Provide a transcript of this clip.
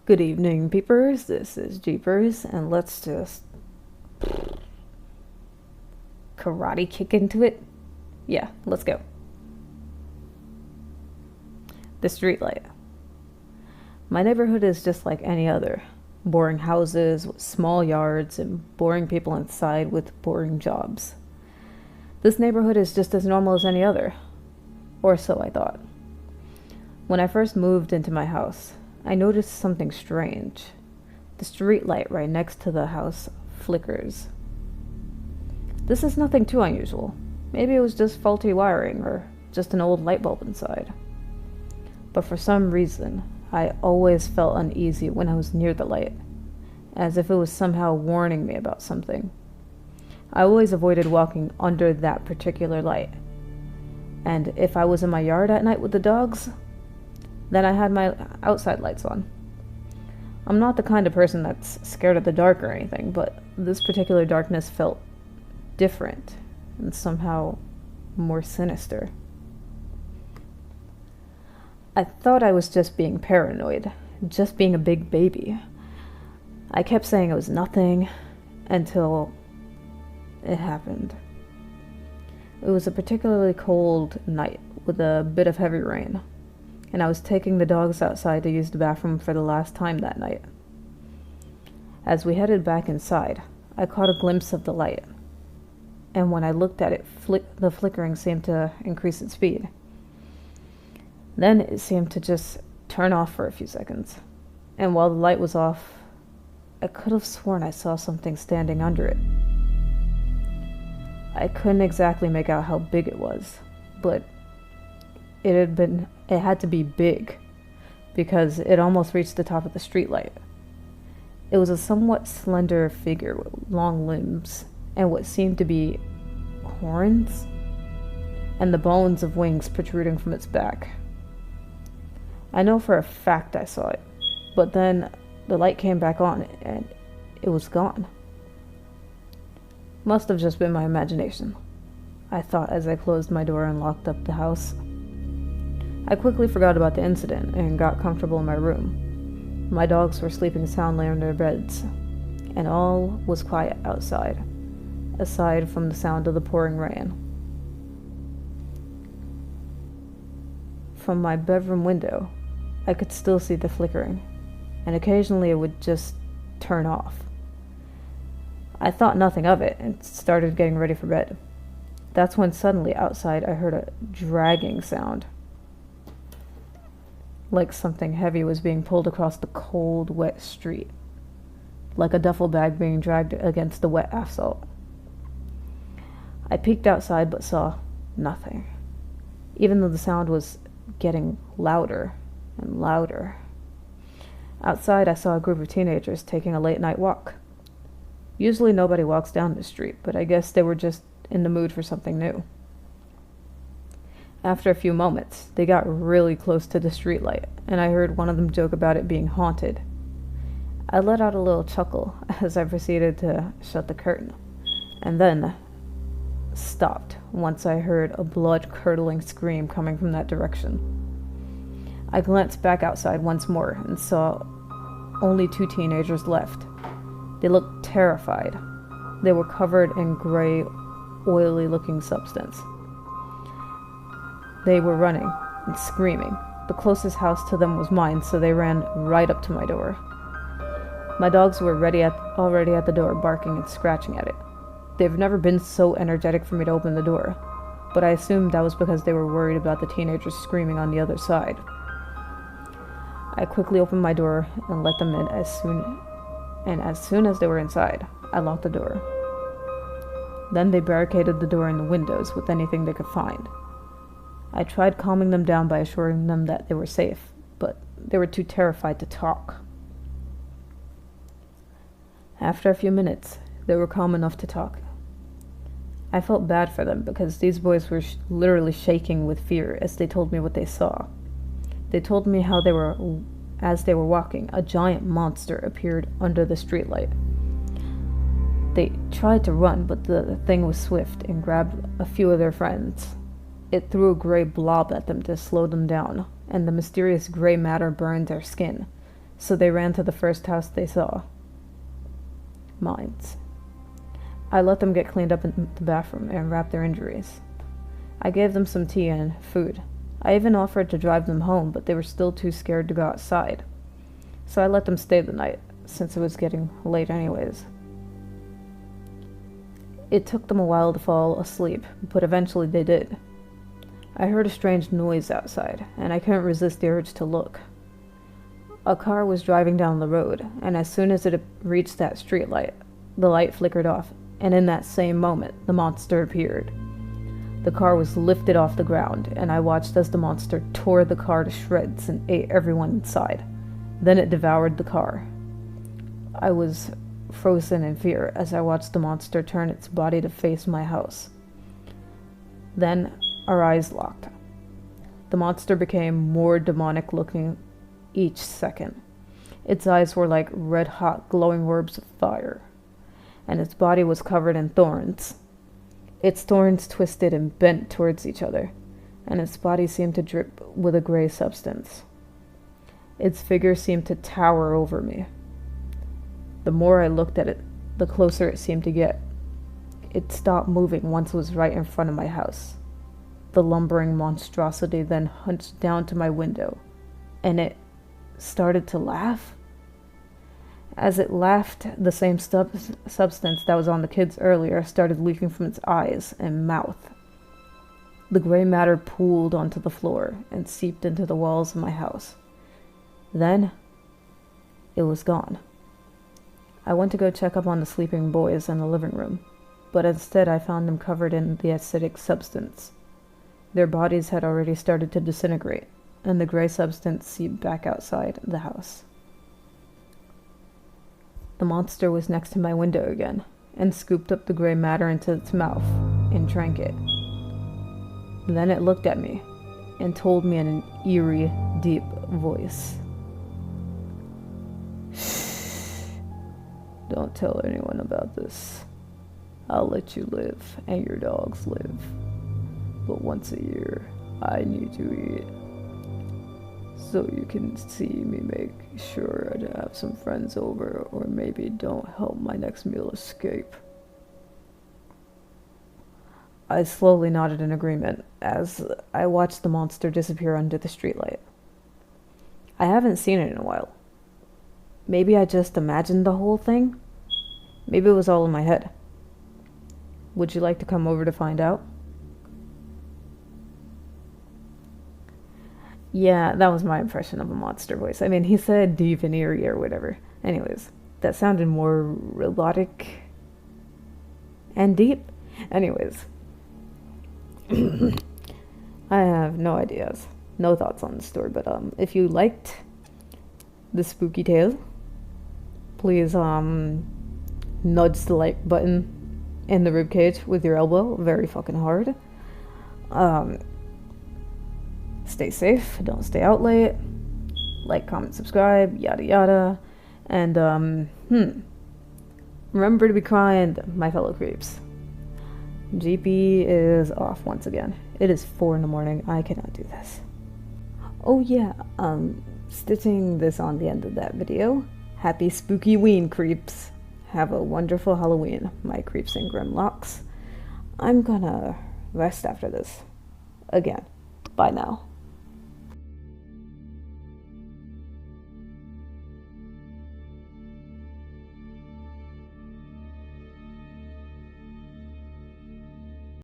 Good evening, peepers. This is Jeepers, and let's just karate kick into it. Yeah, let's go. The Streetlight. My neighborhood is just like any other. Boring houses with small yards and boring people inside with boring jobs. This neighborhood is just as normal as any other. Or so I thought. When I first moved into my house, I noticed something strange. The streetlight right next to the house flickers. This is nothing too unusual. Maybe it was just faulty wiring or just an old light bulb inside. But for some reason, I always felt uneasy when I was near the light, as if it was somehow warning me about something. I always avoided walking under that particular light. And if I was in my yard at night with the dogs, then I had my outside lights on. I'm not the kind of person that's scared of the dark or anything, but this particular darkness felt different and somehow more sinister. I thought I was just being paranoid, just being a big baby. I kept saying it was nothing until it happened. It was a particularly cold night with a bit of heavy rain, and I was taking the dogs outside to use the bathroom for the last time that night. As we headed back inside, I caught a glimpse of the light, and when I looked at it, the flickering seemed to increase its speed. Then it seemed to just turn off for a few seconds, and while the light was off, I could have sworn I saw something standing under it. I couldn't exactly make out how big it was, but it had to be big, because it almost reached the top of the streetlight. It was a somewhat slender figure with long limbs and what seemed to be horns, and the bones of wings protruding from its back. I know for a fact I saw it, but then the light came back on and it was gone. Must have just been my imagination, I thought as I closed my door and locked up the house. I quickly forgot about the incident and got comfortable in my room. My dogs were sleeping soundly in their beds, and all was quiet outside, aside from the sound of the pouring rain. From my bedroom window, I could still see the flickering, and occasionally it would just turn off. I thought nothing of it and started getting ready for bed. That's when suddenly outside I heard a dragging sound, like something heavy was being pulled across the cold, wet street, like a duffel bag being dragged against the wet asphalt. I peeked outside but saw nothing, even though the sound was getting louder and louder. Outside, I saw a group of teenagers taking a late-night walk. Usually nobody walks down this street, but I guess they were just in the mood for something new. After a few moments, they got really close to the streetlight, and I heard one of them joke about it being haunted. I let out a little chuckle as I proceeded to shut the curtain, and then stopped once I heard a blood-curdling scream coming from that direction. I glanced back outside once more and saw only 2 teenagers left. They looked terrified. They were covered in gray, oily-looking substance. They were running and screaming. The closest house to them was mine, so they ran right up to my door. My dogs were already at the door, barking and scratching at it. They've never been so energetic for me to open the door, but I assumed that was because they were worried about the teenagers screaming on the other side. I quickly opened my door and let them in as soon as they were inside, I locked the door. Then they barricaded the door and the windows with anything they could find. I tried calming them down by assuring them that they were safe, but they were too terrified to talk. After a few minutes, they were calm enough to talk. I felt bad for them because these boys were literally shaking with fear as they told me what they saw. They told me how as they were walking, a giant monster appeared under the streetlight. They tried to run, but the thing was swift and grabbed a few of their friends. It threw a gray blob at them to slow them down, and the mysterious gray matter burned their skin, so they ran to the first house they saw. Mine's. I let them get cleaned up in the bathroom and wrap their injuries. I gave them some tea and food. I even offered to drive them home, but they were still too scared to go outside. So I let them stay the night, since it was getting late anyways. It took them a while to fall asleep, but eventually they did. I heard a strange noise outside, and I couldn't resist the urge to look. A car was driving down the road, and as soon as it reached that streetlight, the light flickered off, and in that same moment, the monster appeared. The car was lifted off the ground, and I watched as the monster tore the car to shreds and ate everyone inside. Then it devoured the car. I was frozen in fear as I watched the monster turn its body to face my house. Then our eyes locked. The monster became more demonic looking each second. Its eyes were like red-hot glowing orbs of fire, and its body was covered in thorns. Its thorns twisted and bent towards each other, and its body seemed to drip with a gray substance. Its figure seemed to tower over me. The more I looked at it, the closer it seemed to get. It stopped moving once it was right in front of my house. The lumbering monstrosity then hunched down to my window, and it started to laugh. As it laughed, the same substance that was on the kids earlier started leaking from its eyes and mouth. The gray matter pooled onto the floor and seeped into the walls of my house. Then, it was gone. I went to go check up on the sleeping boys in the living room, but instead I found them covered in the acidic substance. Their bodies had already started to disintegrate, and the gray substance seeped back outside the house. The monster was next to my window again, and scooped up the gray matter into its mouth and drank it. Then it looked at me and told me in an eerie, deep voice, "Shh, don't tell anyone about this. I'll let you live and your dogs live. But once a year, I need to eat. So you can see me make sure to have some friends over, or maybe don't help my next meal escape." I slowly nodded in agreement as I watched the monster disappear under the streetlight. I haven't seen it in a while. Maybe I just imagined the whole thing? Maybe it was all in my head. Would you like to come over to find out? Yeah, that was my impression of a monster voice. I mean, he said deep and eerie or whatever. Anyways, that sounded more robotic and deep. Anyways, I have no ideas, no thoughts on the story, but if you liked the spooky tale, please nudge the like button in the ribcage with your elbow very fucking hard. Stay safe, don't stay out late, like, comment, subscribe, yada yada, and remember to be kind, my fellow creeps. GP is off once again. It is 4 in the morning. I cannot do this. Oh yeah, stitching this on the end of that video. Happy Spookyween, creeps. Have a wonderful Halloween, my creeps and grimlocks. I'm gonna rest after this. Again, bye now.